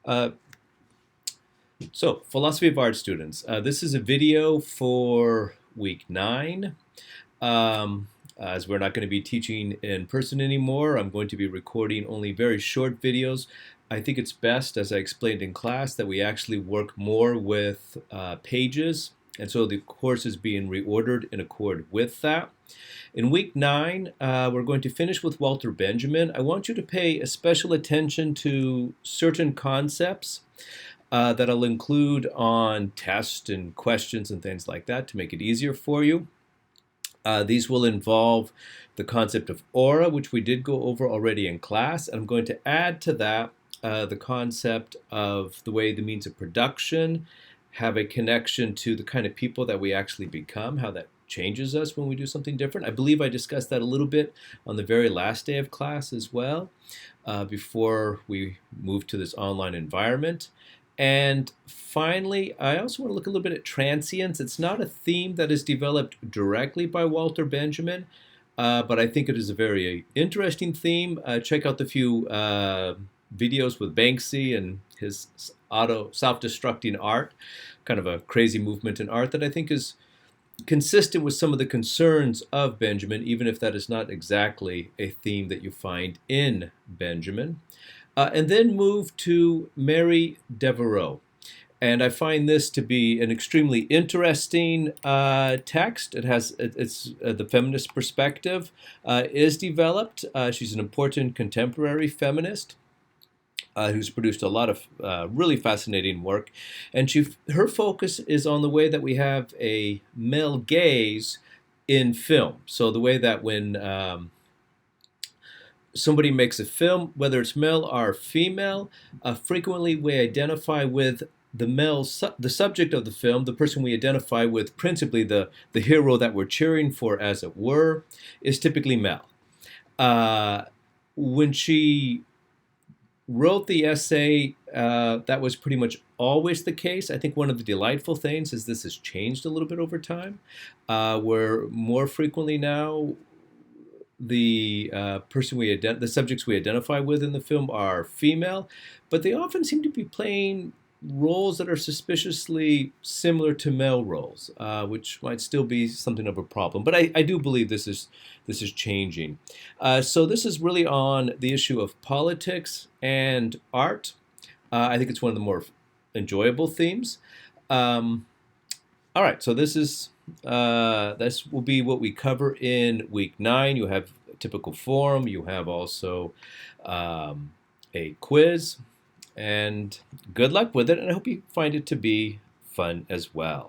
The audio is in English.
Uh, so, philosophy of art students. This is a video for week 9. As we're not going to be teaching in person anymore, I'm going to be recording only very short videos. I think it's best, as I explained in class, that we actually work more with pages, and so the course is being reordered in accord with that. In week 9, we're going to finish with Walter Benjamin. I want you to pay a special attention to certain concepts that I'll include on tests and questions and things like that to make it easier for you. These will involve the concept of aura, which we did go over already in class. And I'm going to add to that the concept of the way the means of production have a connection to the kind of people that we actually become, how that changes us when we do something different. I believe I discussed that a little bit on the very last day of class as well, before we move to this online environment. And finally, I also want to look a little bit at transience. It's not a theme that is developed directly by Walter Benjamin, but I think it is a very interesting theme. Check out the few videos with Banksy and his self-destructing art, kind of a crazy movement in art that I think is consistent with some of the concerns of Benjamin, even if that is not exactly a theme that you find in Benjamin. And then move to Mary Devereux. And I find this to be an extremely interesting text. It's the feminist perspective is developed. She's an important contemporary feminist who's produced a lot of really fascinating work. And her focus is on the way that we have a male gaze in film. So the way that when somebody makes a film, whether it's male or female, frequently we identify with the subject of the film, the person we identify with, principally the hero that we're cheering for, as it were, is typically male. When she wrote the essay, that was pretty much always the case. I think one of the delightful things is this has changed a little bit over time, where more frequently now the subjects we identify with in the film are female, but they often seem to be playing roles that are suspiciously similar to male roles, which might still be something of a problem. But I do believe this is changing. So this is really on the issue of politics and art. I think it's one of the more enjoyable themes. All right, so this will be what we cover in week 9. You have a typical form. You have also a quiz. And good luck with it, and I hope you find it to be fun as well.